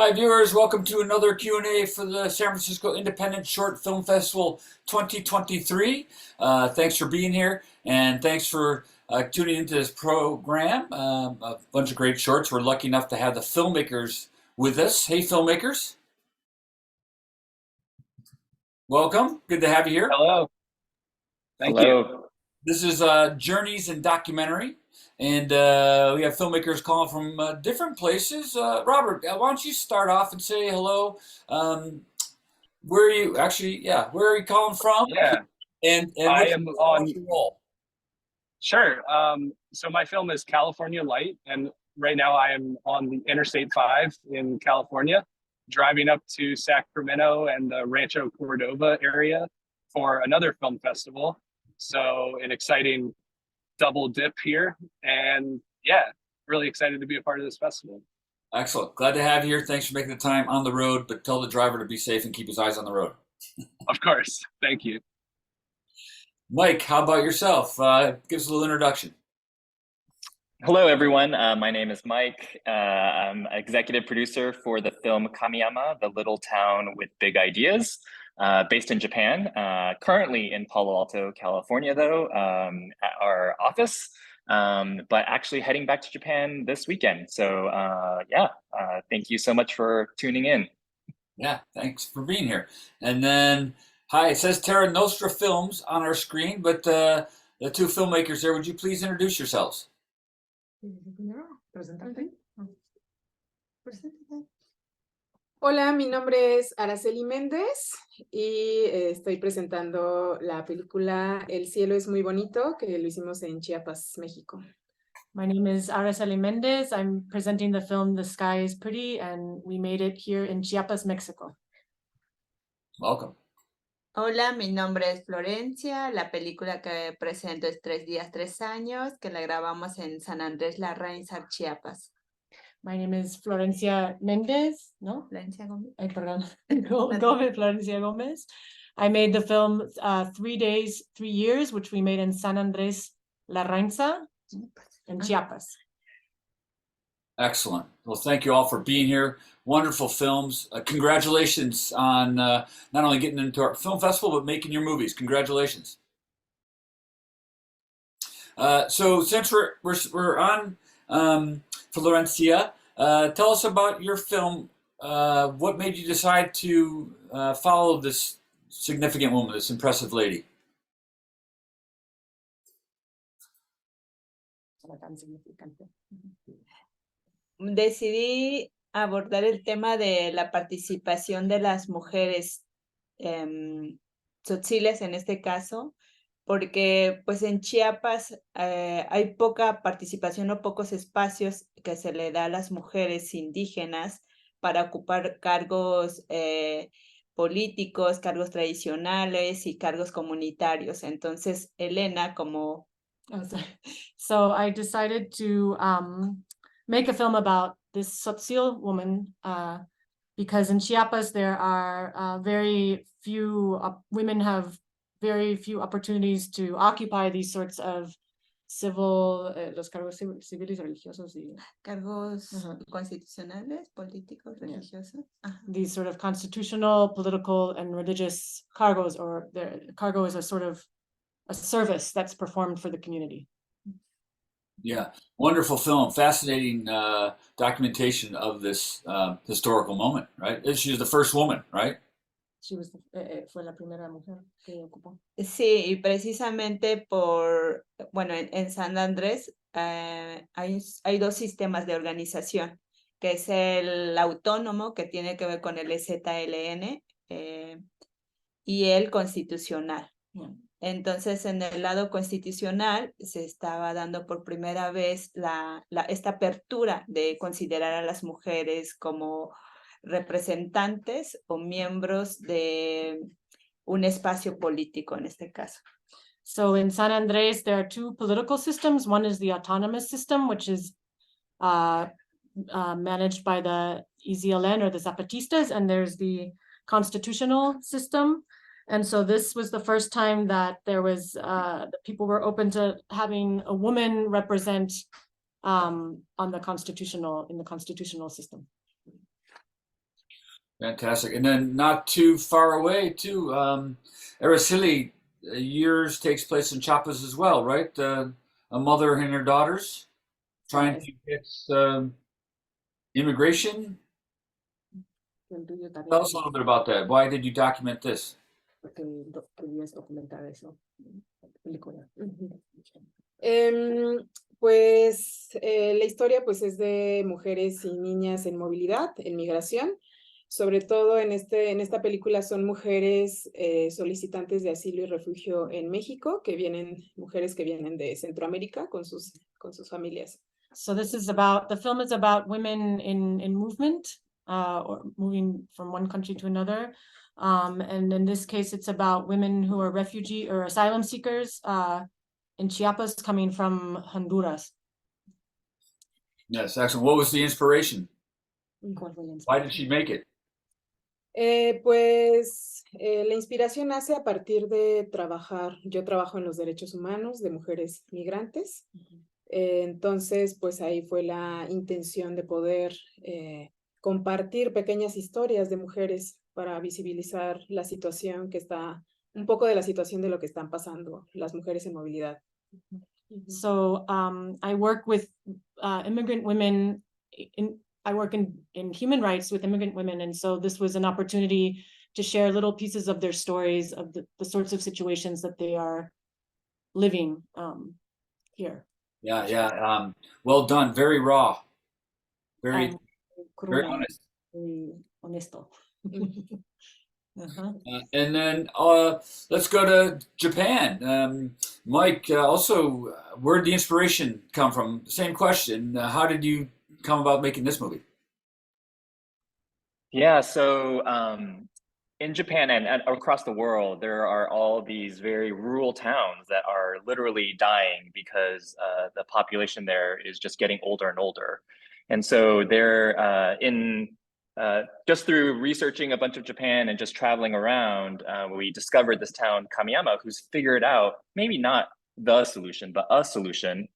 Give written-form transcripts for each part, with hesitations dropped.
Hi, viewers. Welcome to another Q&A for the San Francisco Independent Short Film Festival 2023. Thanks for being here, and thanks for tuning into this program. A bunch of great shorts. We're lucky enough to have the filmmakers with us. Hey, filmmakers. Welcome. Good to have you here. Hello. Thank you. Hello. This is Journeys in Documentary, and we have filmmakers calling from different places. Robert, why don't you start off and say hello? Where are you actually? Yeah, where are you calling from? Yeah, And I what's am on. your role? Sure. So my film is California Light, and right now I am on the Interstate 5 in California, driving up to Sacramento and the Rancho Cordova area for another film festival. So an exciting double dip here, and yeah, really excited to be a part of this festival. Excellent. Glad to have you here. Thanks for making the time on the road, but tell the driver to be safe and keep his eyes on the road. Of course. Thank you. Mike, how about yourself? Give us a little introduction. Hello, everyone. My name is Mike. I'm executive producer for the film Kamiyama, The Little Town with Big Ideas, based in Japan. Currently in Palo Alto, California, though, at our office, but actually heading back to Japan this weekend. So thank you so much for tuning in. Yeah, thanks for being here. And then, hi, it says Terra Nostra Films on our screen, but the two filmmakers there, would you please introduce yourselves? Hola, mi nombre es Araceli Méndez y estoy presentando la película El cielo es muy bonito, que lo hicimos en Chiapas, México. My name is Araceli Mendez. I'm presenting the film The Sky is Pretty, and we made it here in Chiapas, Mexico. Welcome. Hola, mi nombre es Florencia. La película que presento es 3 días, 3 años, que la grabamos en San Andrés Larraín, Chiapas. My name is Florencia Mendez. No? Florencia Gómez. Ay, perdón. Gómez, Florencia Gómez. I made the film 3 days, 3 years, which we made in San Andrés Larrainza in Chiapas. Excellent. Well, thank you all for being here. Wonderful films. Congratulations on not only getting into our film festival, but making your movies. Congratulations. So since we're on Florencia, tell us about your film. What made you decide to follow this significant woman, this impressive lady? Decidí abordar el tema de la participación de las mujeres tzotziles en este caso, porque pues en Chiapas hay poca participación o pocos espacios que se le da a las mujeres indígenas para ocupar cargos políticos, cargos tradicionales y cargos comunitarios. Entonces, Elena, como... Oh, sorry. So I decided to make a film about this Tzotzil woman because in Chiapas there are very few women have very few opportunities to occupy these sorts of civil los cargos civiles religiosos y cargos constitucionales, políticos, religiosos. These sort of constitutional, political, and religious cargos, or the cargo is a sort of a service that's performed for the community. Yeah, wonderful film, fascinating documentation of this historical moment, right? She was the first woman, right? She was fue la primera mujer que ocupó. Sí, y precisamente bueno, en San Andrés hay dos sistemas de organización, que es el autónomo, que tiene que ver con el EZLN, y el constitucional. Entonces, en el lado constitucional se estaba dando por primera vez esta apertura de considerar a las mujeres como representantes o miembros de un espacio político en este caso. So in San Andres, there are two political systems. One is the autonomous system, which is managed by the EZLN or the Zapatistas, and there's the constitutional system. And so this was the first time that there was that people were open to having a woman represent in the constitutional system. Fantastic. And then not too far away too, Araceli, yours takes place in Chiapas as well, right? A mother and her daughters trying Yes. to get immigration. El tuyo también, Tell us a little bit about that. Why did you document this? porque el tuyo es documentar eso. Película. Pues la historia pues es de mujeres y niñas en movilidad, en migración. Sobre todo en esta película son mujeres solicitantes de asilo y refugio en México, mujeres que vienen de Centroamérica con sus familias. So this is about, the film is about women in movement, or moving from one country to another. And in this case, it's about women who are refugee or asylum seekers in Chiapas coming from Honduras. Yes, excellent. What was the inspiration? ¿Cuál fue la Why did she make it? Pues la inspiración nace a partir de trabajar. Yo trabajo en los derechos humanos de mujeres migrantes. Entonces, pues ahí fue la intención de poder compartir pequeñas historias de mujeres para visibilizar la situación un poco de la situación de lo que están pasando las mujeres en movilidad. So I work with immigrant women I work in human rights with immigrant women, and so this was an opportunity to share little pieces of their stories of the sorts of situations that they are living here. Yeah. Well done. Very raw. Very, And very cruda, honest. muy honesto. And then let's go to Japan. Mike, also, where did the inspiration come from? Same question. How did you come about making this movie? Yeah, so in Japan and across the world, there are all these very rural towns that are literally dying because the population there is just getting older and older. And so they're just through researching a bunch of Japan and just traveling around, we discovered this town, Kamiyama, who's figured out maybe not the solution, but a solution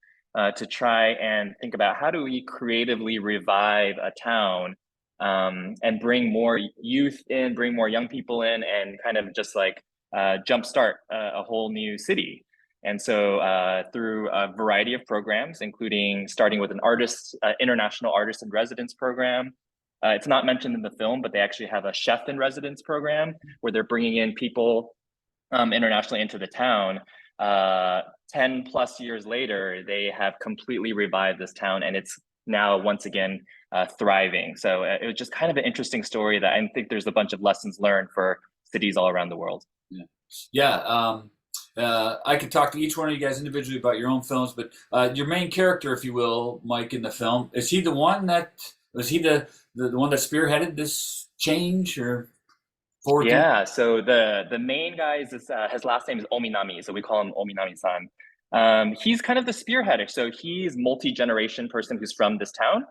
to try and think about how do we creatively revive a town and bring more youth in, bring more young people in, and kind of just like jumpstart a whole new city. And so through a variety of programs, including starting with an international artist in residence program. It's not mentioned in the film, but they actually have a chef in residence program where they're bringing in people internationally into the town. 10 plus years later, they have completely revived this town, and it's now once again thriving. So it was just kind of an interesting story that I think there's a bunch of lessons learned for cities all around the world. Yeah. I could talk to each one of you guys individually about your own films, but your main character, if you will, Mike, in the film, is he the one that spearheaded this change or forward? Yeah, so the main guy is his last name is Ominami, so we call him Ominami-san. He's kind of the spearheader. So he's multi-generation person who's from this town,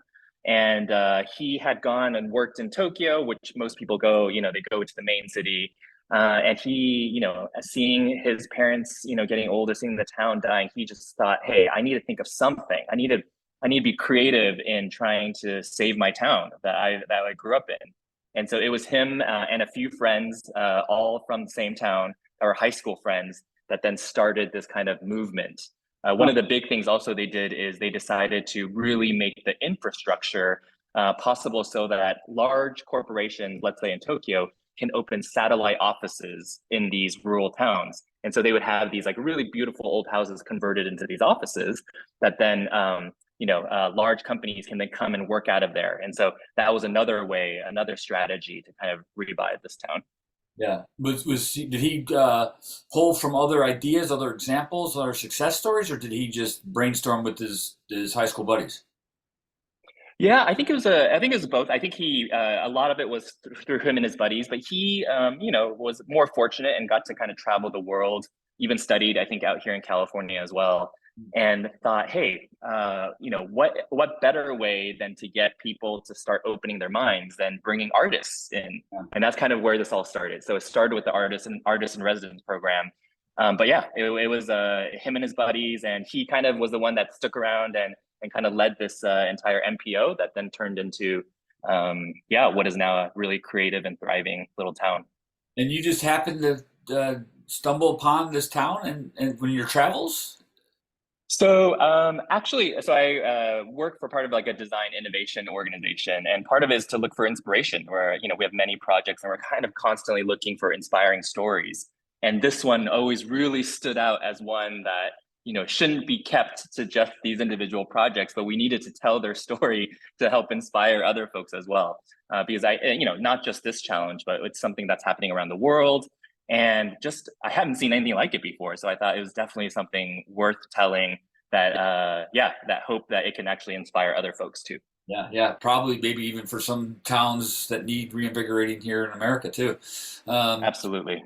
and he had gone and worked in Tokyo, which most people go, they go to the main city. And he, seeing his parents, getting older, seeing the town dying, he just thought, hey, I need to think of something. I need to be creative in trying to save my town that I grew up in. And so it was him and a few friends, all from the same town, or high school friends, that then started this kind of movement. One of the big things also they did is they decided to really make the infrastructure possible so that large corporations, let's say in Tokyo, can open satellite offices in these rural towns. And so they would have these like really beautiful old houses converted into these offices that then large companies can then come and work out of there. And so that was another strategy to kind of revive this town. Yeah. Did he pull from other ideas, other examples, other success stories, or did he just brainstorm with his high school buddies? Yeah, I think it was both. I think he a lot of it was through him and his buddies, but he was more fortunate and got to kind of travel the world, even studied, I think, out here in California as well, and thought, hey, what better way than to get people to start opening their minds than bringing artists in? And that's kind of where this all started. So it started with the artist in residence program. But yeah, it was him and his buddies, and he kind of was the one that stuck around and kind of led this entire MPO that then turned into yeah, what is now a really creative and thriving little town. And you just happened to stumble upon this town and when your travels? So actually, so I work for part of like a design innovation organization, and part of it is to look for inspiration. Where we have many projects, and we're kind of constantly looking for inspiring stories. And this one always really stood out as one that shouldn't be kept to just these individual projects, but we needed to tell their story to help inspire other folks as well. Because not just this challenge, but it's something that's happening around the world. And just I hadn't seen anything like it before, so I thought it was definitely something worth telling. That that hope that it can actually inspire other folks too. Yeah, probably maybe even for some towns that need reinvigorating here in America too. Absolutely.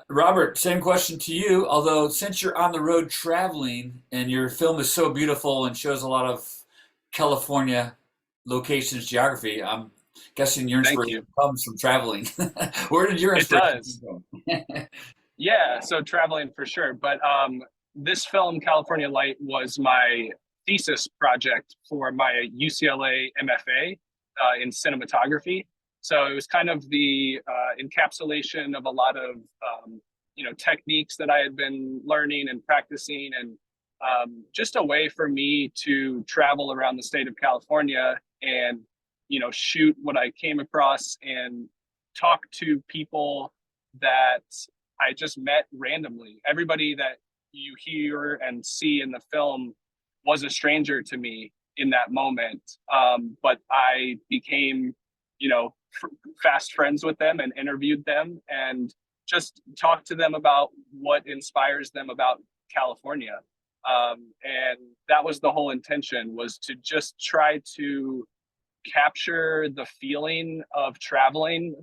Robert, same question to you. Although since you're on the road traveling and your film is so beautiful and shows a lot of California locations, geography, I'm guessing your Thank inspiration you. comes from traveling. Where did your It inspiration does. come from? Yeah, so traveling for sure. But this film, California Light, was my thesis project for my UCLA MFA in cinematography. So it was kind of the encapsulation of a lot of techniques that I had been learning and practicing, and just a way for me to travel around the state of California and shoot what I came across and talk to people that I just met randomly. Everybody that you hear and see in the film was a stranger to me in that moment. But I became, fast friends with them and interviewed them and just talked to them about what inspires them about California. And that was the whole intention, was to just try to capture the feeling of traveling,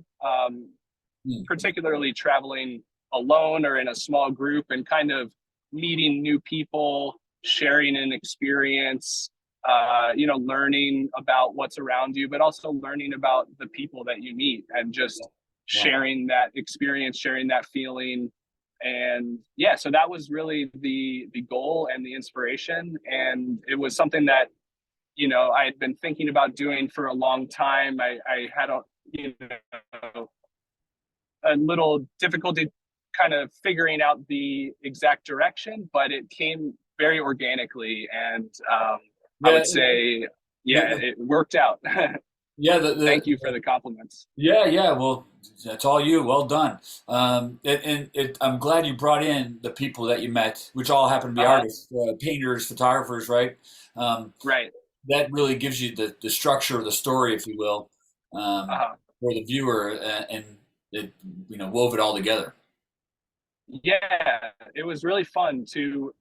particularly traveling alone or in a small group, and kind of meeting new people, sharing an experience, learning about what's around you, but also learning about the people that you meet, and just sharing that experience, sharing that feeling. And yeah, so that was really the goal and the inspiration. And it was something that I had been thinking about doing for a long time. I had a little difficulty kind of figuring out the exact direction, but it came very organically, and I would say, it worked out. Thank you for the compliments. Yeah. Well, that's all you. Well done. I'm glad you brought in the people that you met, which all happen to be artists, painters, photographers, right? Right. That really gives you the structure of the story, if you will, for the viewer, and it wove it all together. Yeah, it was really fun to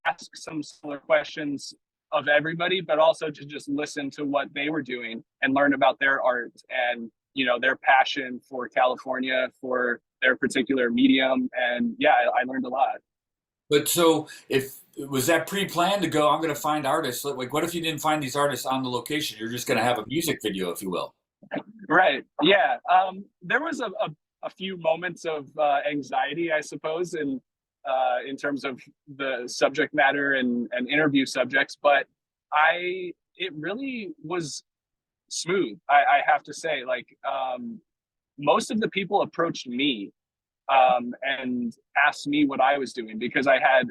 ask some similar questions of everybody, but also to just listen to what they were doing and learn about their art and their passion for California, for their particular medium. And yeah, I learned a lot. But so, if was that pre-planned to go, I'm going to find artists. Like, what if you didn't find these artists on the location? You're just going to have a music video, if you will. Right. Yeah. There was a few moments of anxiety, I suppose, in terms of the subject matter and interview subjects, but it really was smooth. I have to say, like, most of the people approached me and asked me what I was doing, because I had,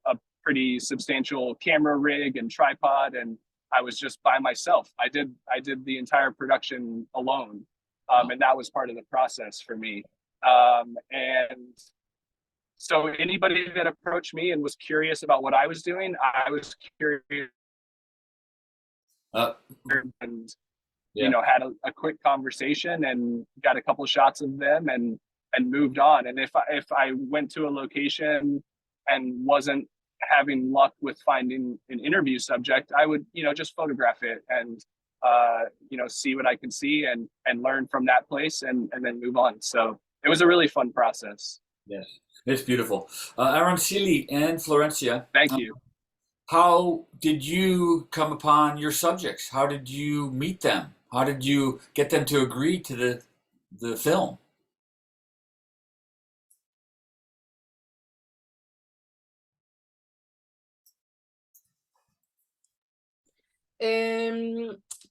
a pretty substantial camera rig and tripod, and I was just by myself. I did the entire production alone, and that was part of the process for me. And so anybody that approached me and was curious about what I was doing, I was curious, and had a quick conversation and got a couple shots of them and moved on. And if I went to a location and wasn't having luck with finding an interview subject, I would just photograph it and see what I can see and learn from that place, and then move on. So it was a really fun process. Yes, it's beautiful. Aranceli and Florencia, Thank you. how did you come upon your subjects? How did you meet them? How did you get them to agree to the film?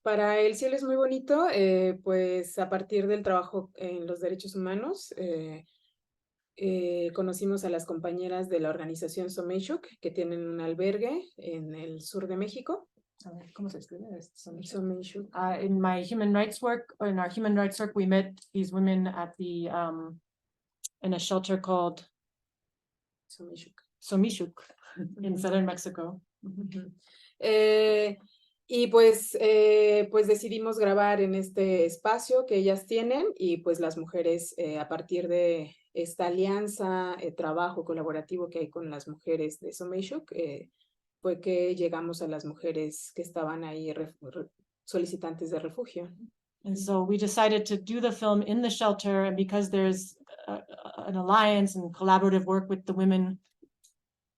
Para El cielo es muy bonito, pues a partir del trabajo en los derechos humanos, conocimos a las compañeras de la organización Someshuk, que tienen un albergue en el sur de México. ¿Cómo se escribe? Someshuk. In my human rights work, or in our human rights work, we met these women at the in a shelter called Somishuk in southern Mexico. Y pues decidimos grabar en este espacio que ellas tienen y pues las mujeres a partir de esta alianza, trabajo colaborativo que hay con las mujeres de Someshuk, fue que llegamos a las mujeres que estaban ahí solicitantes de refugio. And so we decided to do the film in the shelter, and because there's an alliance and collaborative work with the women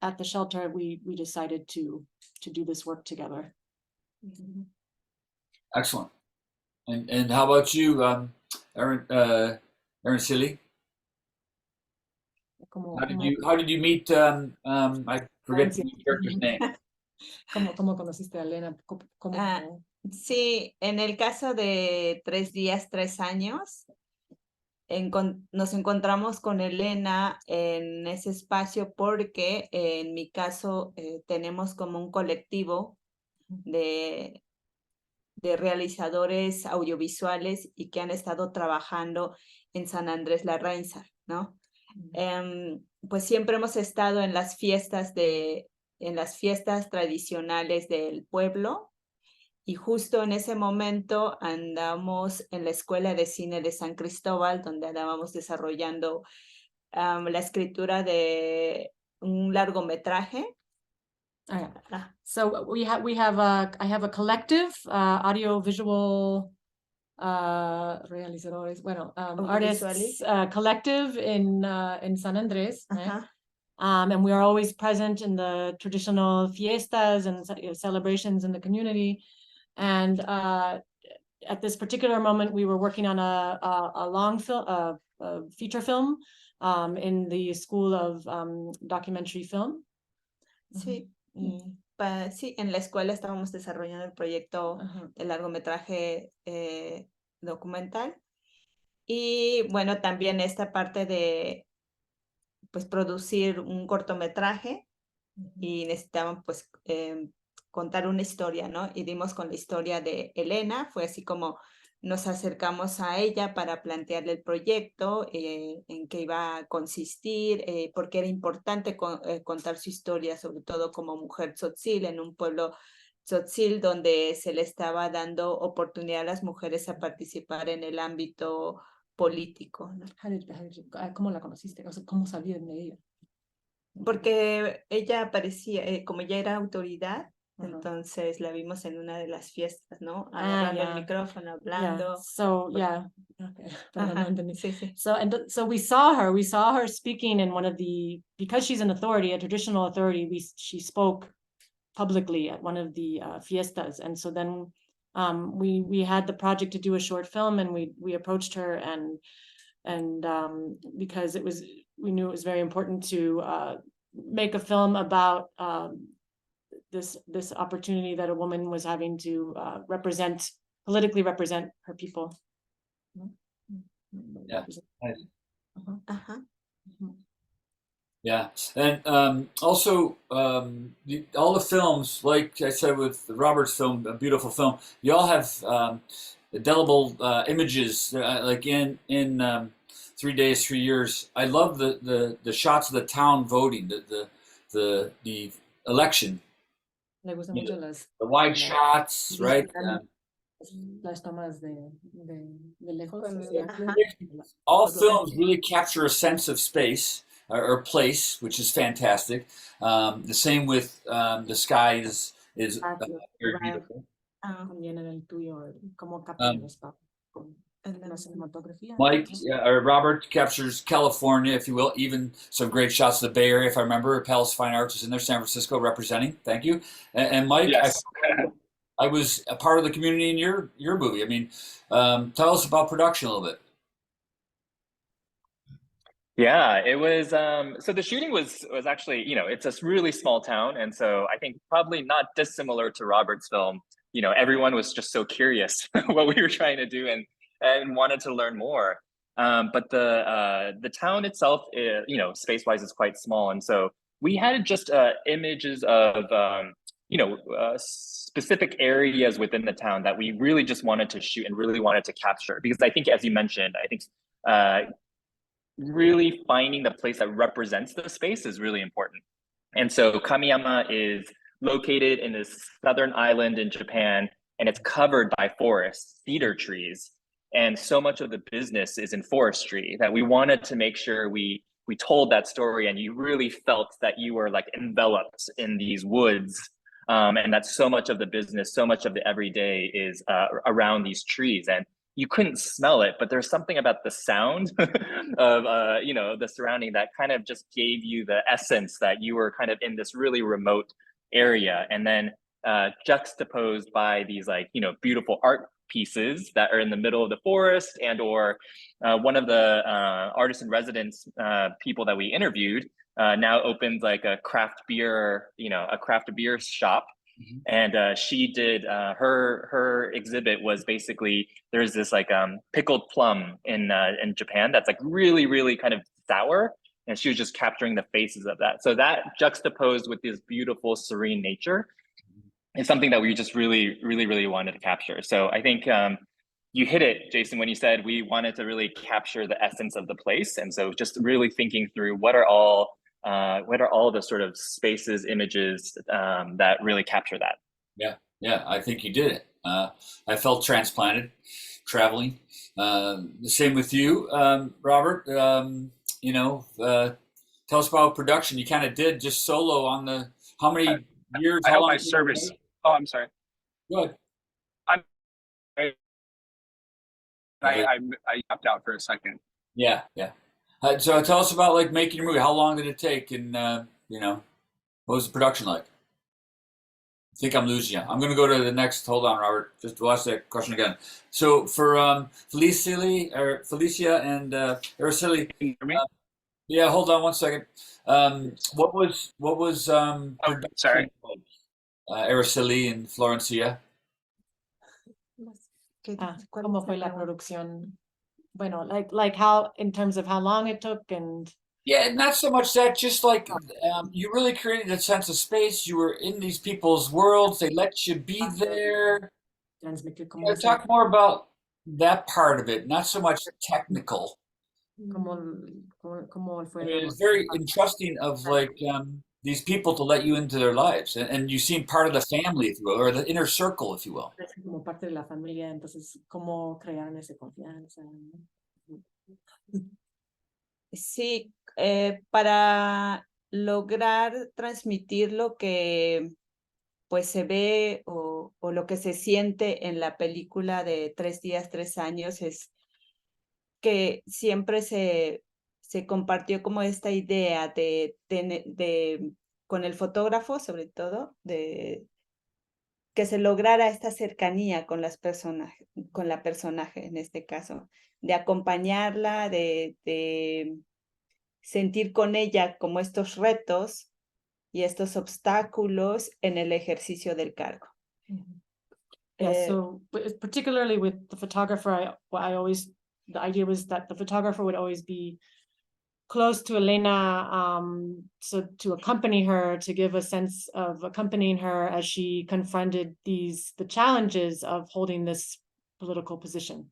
at the shelter, we decided to do this work together. Excellent. And how about you, Erin Silly? How did you meet? I forget the character's name. ¿Cómo conociste a Elena? Sí, en el caso de 3 días, 3 años, nos encontramos con Elena en ese espacio porque en mi caso tenemos como un colectivo de realizadores audiovisuales y que han estado trabajando en San Andrés Larrainzar, ¿no? Pues siempre hemos estado en las fiestas tradicionales del pueblo, y justo en ese momento andamos en la Escuela de Cine de San Cristóbal, donde andábamos desarrollando la escritura de un largometraje. So I have a collective audiovisual realizadores, artists collective in San Andrés, right? And we are always present in the traditional fiestas and celebrations in the community. And at this particular moment, we were working on a long film, a feature film in the School of Documentary Film. Sí. Sí, en la escuela estábamos desarrollando el proyecto de largometraje documental. Y bueno, también esta parte de pues producir un cortometraje y necesitaban pues contar una historia, ¿no? Y dimos con la historia de Elena, fue así como nos acercamos a ella para plantearle el proyecto, en qué iba a consistir, porque era importante contar su historia, sobre todo como mujer tzotzil, en un pueblo tzotzil donde se le estaba dando oportunidad a las mujeres a participar en el ámbito político, ¿no? ¿Cómo la conociste? O sea, ¿cómo sabían de ella? Porque ella aparecía, como ya era autoridad, entonces la vimos en una de las fiestas, ¿no? Agarrando el micrófono, hablando. Okay. So we saw her speaking in one of the, because she's an authority, a traditional authority, she spoke publicly at one of the fiestas. And so then we had the project to do a short film, and we approached her and because we knew it was very important to make a film about this opportunity that a woman was having to politically represent her people. Yeah. Nice. Yeah, and also all the films, like I said with Robert's film, a beautiful film, you all have indelible images, like in 3 Days, 3 Years. I love the shots of the town voting, the election. Le gustan mucho the wide shots, right? Las tomas de lejos. All films really capture a sense of space or place, which is fantastic. The same with The Sky is very beautiful. También en el tuyo, cómo captan el espacio con la cinematografía. Mike or Robert captures California, if you will, even some great shots of the Bay Area, if I remember. Palace Fine Arts is in there, San Francisco representing. Thank you. And Mike, yes. I was a part of the community in your movie. I mean, tell us about production a little bit. Yeah, it was, so the shooting was actually, it's a really small town. And so I think probably not dissimilar to Robert's film. everyone was just so curious what we were trying to do and wanted to learn more. But the town itself, space-wise, is quite small, and so we had just images of specific areas within the town that we really just wanted to shoot and really wanted to capture. Because I think, as you mentioned, I think really finding the place that represents the space is really important. And so Kamiyama is located in this southern island in Japan, and it's covered by forests, cedar trees. And so much of the business is in forestry that we wanted to make sure we told that story, and you really felt that you were like enveloped in these woods, and that so much of the business, so much of the everyday is around these trees, and you couldn't smell it, but there's something about the sound of the surrounding that kind of just gave you the essence that you were kind of in this really remote area, and then juxtaposed by these beautiful art pieces that are in the middle of the forest, and or one of the artist in residence people that we interviewed now opens like a craft beer shop. Mm-hmm. And she did her exhibit was basically, there's this pickled plum in Japan that's really, really kind of sour, and she was just capturing the faces of that. So that juxtaposed with this beautiful serene nature is something that we just really, really, really wanted to capture. So I think you hit it, Jason, when you said we wanted to really capture the essence of the place. And so just really thinking through what are all the sort of spaces, images that really capture that. Yeah, I think you did it. I felt transplanted, traveling. The same with you, Robert. Tell us about production. You kind of did just solo on the, how many years? I how hope long my service. Oh, I'm sorry. Good. I dropped out for a second. Yeah. So tell us about making your movie. How long did it take, and what was the production like? I think I'm losing you. I'm going to go to the next. Hold on, Robert. Just to ask that question again. So for Felicia and Araceli. Can you hear me? Yeah, hold on one second. What was production sorry. like? Araceli and Florencia. ¿Cómo fue la producción? Bueno, like how, in terms of how long it took, and yeah, not so much that, just you really created a sense of space. You were in these people's worlds. They let you be there. Talk more about that part of it, not so much technical. Como fue It's very interesting of these people to let you into their lives, and you seem part of the family, if you will, or the inner circle, if you will. como parte de la familia, entonces cómo crearon esa confianza. Sí, para lograr transmitir lo que pues se ve o lo que se siente en la película de 3 días, 3 años, es que siempre se compartió como esta idea de con el fotógrafo, sobre todo, de que se lograra esta cercanía con las personas, con la personaje en este caso, de acompañarla, de sentir con ella como estos retos y estos obstáculos en el ejercicio del cargo. Yeah, so particularly with the photographer, the idea was that the photographer would always be close to Elena, so to accompany her, to give a sense of accompanying her as she confronted the challenges of holding this political position.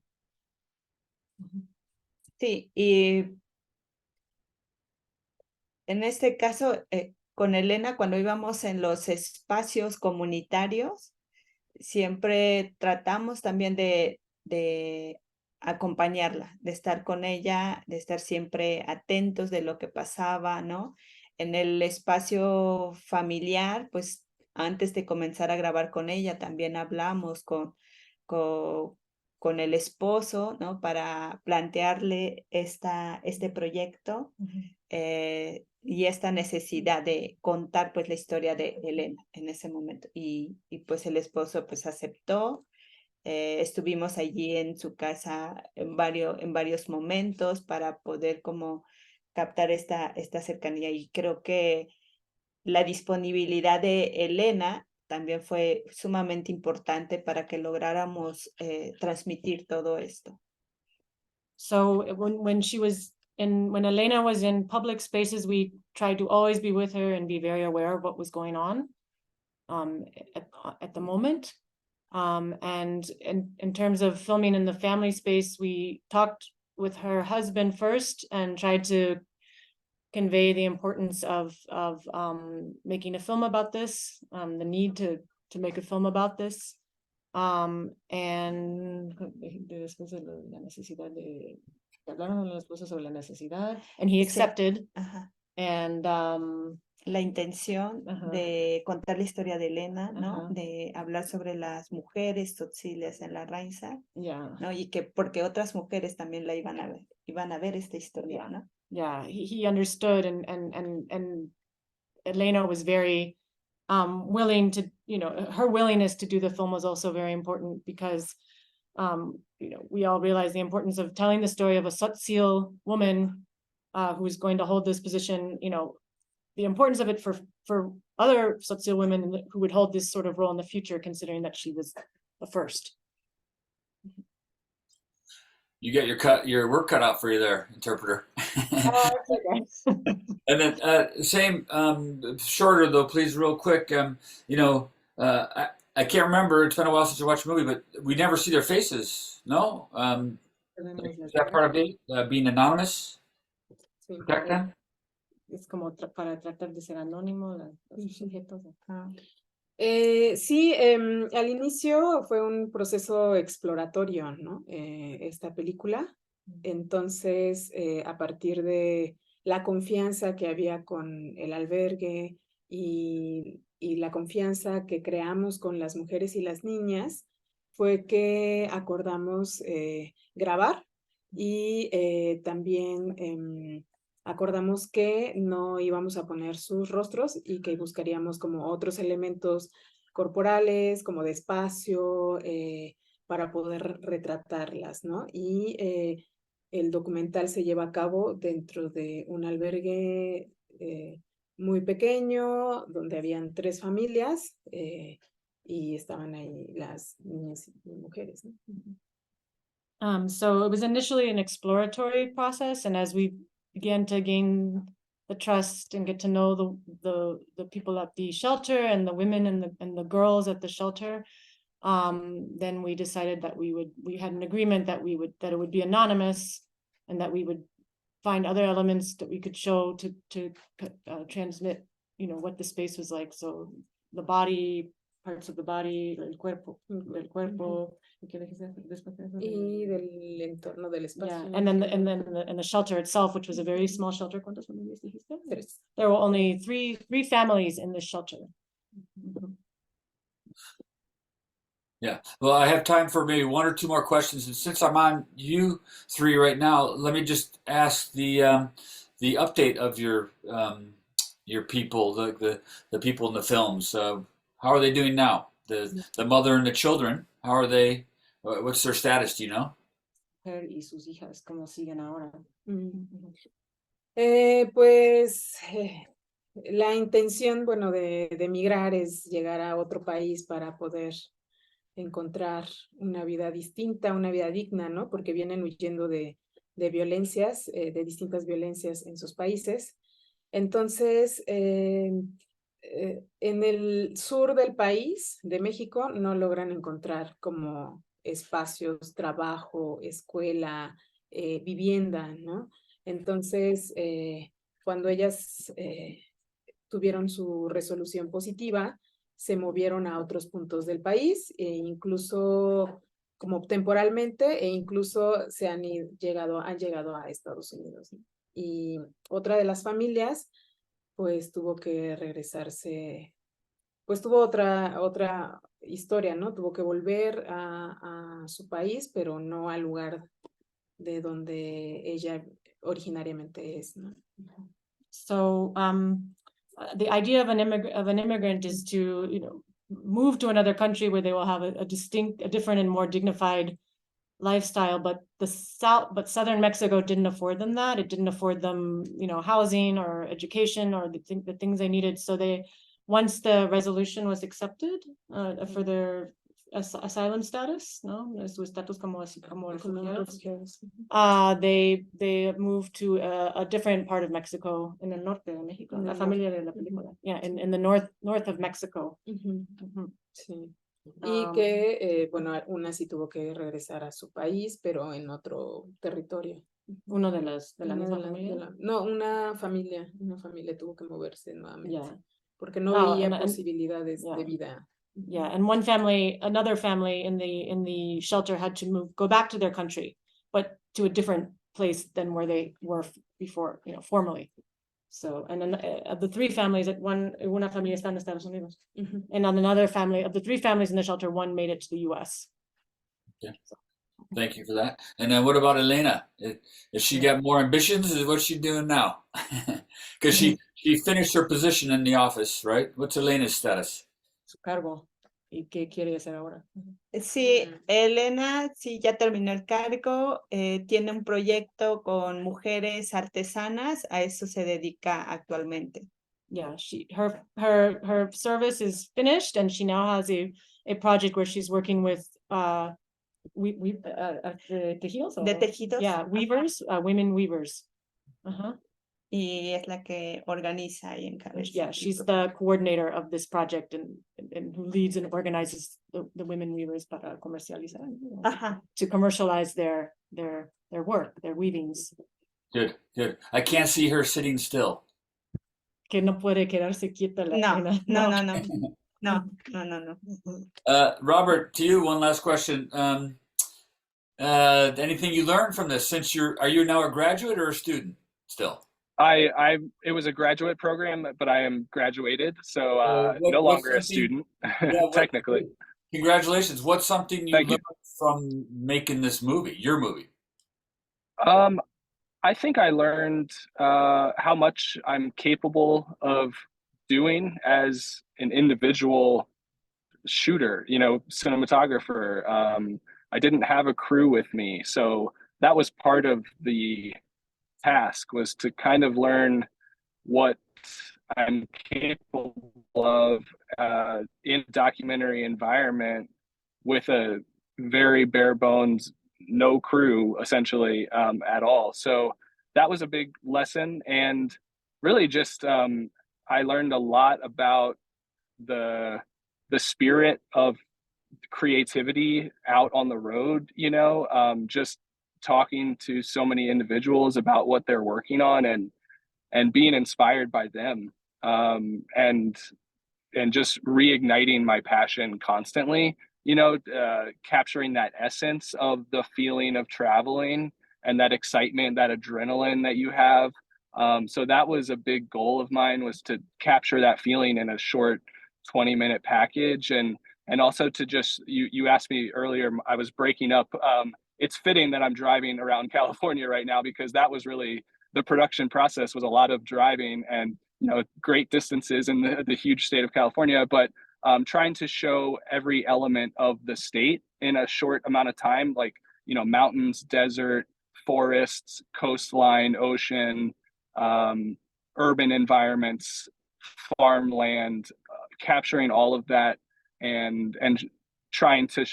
Sí, y en este caso, con Elena, cuando íbamos en los espacios comunitarios, siempre tratamos también de acompañarla, de estar con ella, de estar siempre atentos de lo que pasaba, ¿no? En el espacio familiar, pues antes de comenzar a grabar con ella, también hablamos con el esposo, ¿no? Para plantearle este proyecto y esta necesidad de contar pues la historia de Elena en ese momento. Y pues el esposo pues aceptó. Estuvimos allí en su casa en varios momentos para poder como captar esta cercanía, y creo que la disponibilidad de Elena también fue sumamente importante para que lográramos transmitir todo esto. So when Elena was in public spaces, we tried to always be with her and be very aware of what was going on at the moment. And in terms of filming in the family space, we talked with her husband first and tried to convey the importance of making a film about this, the need to make a film about this. And después de la necesidad de hablaron con la esposa sobre la necesidad, and he Sí. accepted. Ajá. And La intención Ajá. de contar la historia de Elena, ¿no? Ajá. De hablar sobre las mujeres tzotziles en la Rainsa, yeah, ¿no? Y que porque otras mujeres también la iban a ver esta historia, ¿no? yeah, he understood, and Elena was very willing to, her willingness to do the film was also very important because we all realize the importance of telling the story of a Tzotzil woman who's going to hold this position, the importance of it for other Tzotzil women who would hold this sort of role in the future, considering that she was the first. You get your work cut out for you there, interpreter. And then same shorter though, please, real quick. I can't remember. It's been a while since I watched a movie, but we never see their faces. No, is that part of it? Being anonymous? Sí, Protect them? Es como para tratar de ser anónimo los sujetos. Sí, al inicio fue un proceso exploratorio, ¿no? Esta película. Entonces, a partir de la confianza que había con el albergue y la confianza que creamos con las mujeres y las niñas, fue que acordamos grabar y también acordamos que no íbamos a poner sus rostros y que buscaríamos como otros elementos corporales, como de espacio, para poder retratarlas, ¿no? Y el documental se lleva a cabo dentro de un albergue muy pequeño, donde habían 3 familias y estaban ahí las niñas y mujeres, ¿no? So it was initially an exploratory process, and as we began to gain the trust and get to know the people at the shelter and the women and the girls at the shelter, then we decided that we had an agreement that it would be anonymous, and that we would find other elements that we could show to transmit, what the space was like. So the body, parts of the body, el cuerpo, del cuerpo. Y del entorno del espacio. Yeah, and then in the shelter itself, which was a very small shelter. ¿Cuántas familias dijiste? 3. There were only three families in the shelter. Yeah. Well, I have time for maybe 1 or 2 more questions, and since I'm on you 3 right now, let me just ask the update of your people, the people in the films. How are they doing now? The mother and the children. How are they? What's their status? Do you know? Her y sus hijas, ¿cómo siguen ahora? Pues la intención, bueno, de emigrar es llegar a otro país para poder encontrar una vida distinta, una vida digna, ¿no? Porque vienen huyendo de violencias, de distintas violencias en sus países. Entonces, en el sur del país, de México, no logran encontrar como espacios, trabajo, escuela, vivienda, ¿no? Entonces, cuando ellas tuvieron su resolución positiva, se movieron a otros puntos del país, incluso como temporalmente, e incluso han llegado a Estados Unidos, ¿no? Y otra de las familias, pues tuvo que regresarse, pues tuvo otra historia, ¿no? Tuvo que volver a su país, pero no al lugar de donde ella originariamente es, ¿no? So the idea of an immigrant is to, move to another country where they will have a different and more dignified lifestyle, but southern Mexico didn't afford them that. It didn't afford them, housing or education or the things they needed. So they once the resolution was accepted for their asylum status, no, su estatus como refugiados, they moved to a different part of Mexico, in the norte de México, la familia de la película, yeah, in the north of Mexico. Sí. Y que, bueno, una sí tuvo que regresar a su país, pero en otro territorio. Uno de la misma de familia. no, una familia tuvo que moverse nuevamente. Yeah. Porque no veía posibilidades de vida. Yeah, and one family, another family in the shelter had to go back to their country, but to a different place than where they were before, formally. So, and then of the three families, una familia está en Estados Unidos, and on another family, of the three families in the shelter, one made it to the U.S. Yeah. Thank you for that. And then what about Elena? Has she got more ambitions? What's she doing now? Because she finished her position in the office, right? What's Elena's status? Su cargo. ¿Y qué quiere hacer ahora? Sí, Elena sí ya terminó el cargo, tiene un proyecto con mujeres artesanas, a eso se dedica actualmente. Yeah, her service is finished, and she now has a project where she's working with tejidos. De tejidos. Yeah, weavers, women weavers. Y es la que organiza y encabeza. Yeah, she's the coordinator of this project and who leads and organizes the women weavers para comercializar, to commercialize their work, their weavings. Good. I can't see her sitting still. Que no puede quedarse quieta la No. Robert, to you, one last question. Anything you learned from this since are you now a graduate or a student still? It was a graduate program, but I am graduated, so no longer a student, technically. Congratulations. What's something you learned from making this movie, your movie? I think I learned how much I'm capable of doing as an individual shooter, cinematographer. I didn't have a crew with me, so that was part of the task, was to kind of learn what I'm capable of in a documentary environment with a very bare bones, no crew essentially at all. So that was a big lesson, and really just I learned a lot about the spirit of creativity out on the road, just talking to so many individuals about what they're working on and being inspired by them, and just reigniting my passion constantly, capturing that essence of the feeling of traveling and that excitement, that adrenaline that you have. So that was a big goal of mine, was to capture that feeling in a short 20-minute package. And also to just, you asked me earlier, I was breaking up. It's fitting that I'm driving around California right now, because that was really the production process, was a lot of driving and great distances in the huge state of California, but trying to show every element of the state in a short amount of time, like mountains, desert, forests, coastline, ocean, urban environments, farmland, capturing all of that and trying to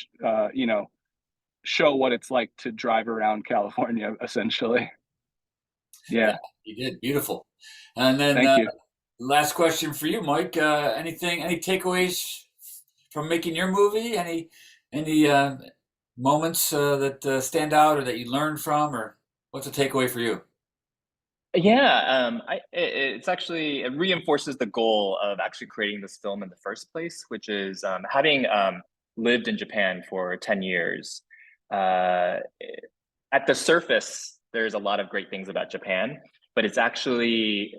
show what it's like to drive around California, essentially. Yeah, you did. Beautiful. And then thank you. Last question for you, Mike. Any takeaways from making your movie? Any moments that stand out or that you learned from, or what's a takeaway for you? Yeah, it reinforces the goal of actually creating this film in the first place, which is having lived in Japan for 10 years. At the surface, there's a lot of great things about Japan, but it's actually,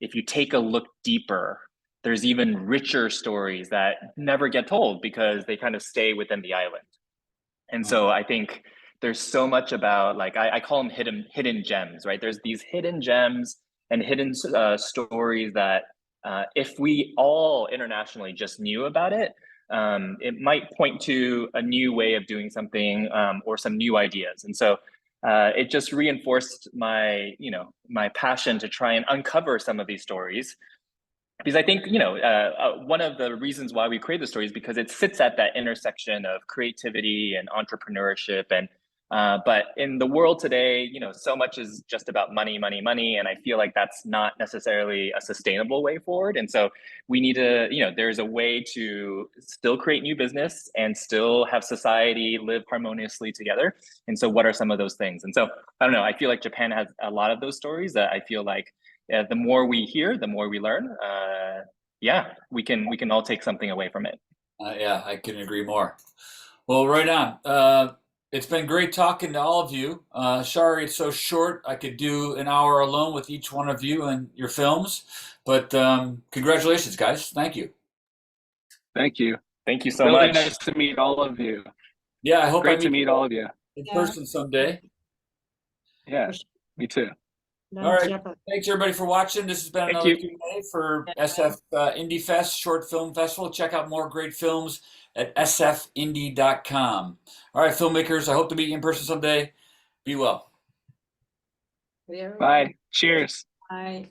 if you take a look deeper, there's even richer stories that never get told because they kind of stay within the island. And so I think there's so much about, like, I call them hidden gems, right? There's these hidden gems and hidden stories that if we all internationally just knew about it, it might point to a new way of doing something or some new ideas. And so it just reinforced my passion to try and uncover some of these stories because I think, one of the reasons why we create the story is because it sits at that intersection of creativity and entrepreneurship. And but in the world today, so much is just about money, money, money. And I feel like that's not necessarily a sustainable way forward. And so we need to, there's a way to still create new business and still have society live harmoniously together. And so what are some of those things? And so, I don't know, I feel like Japan has a lot of those stories that I feel like the more we hear, the more we learn. Yeah, we can all take something away from it. Yeah, I couldn't agree more. Well, right on. It's been great talking to all of you. Sorry it's so short. I could do an hour alone with each one of you and your films. But congratulations, guys. Thank you. Thank you. Thank you so Really much. nice to meet all of you. Yeah, I hope Great I to meet meet all of you. in Yeah. person someday. Yeah, me too. All right. Thanks everybody for watching. This has been Thank another you. Q&A for SF Indie Fest Short Film Festival. Check out more great films at sfindie.com. All right, filmmakers, I hope to meet you in person someday. Be well. Bye. Cheers. Bye.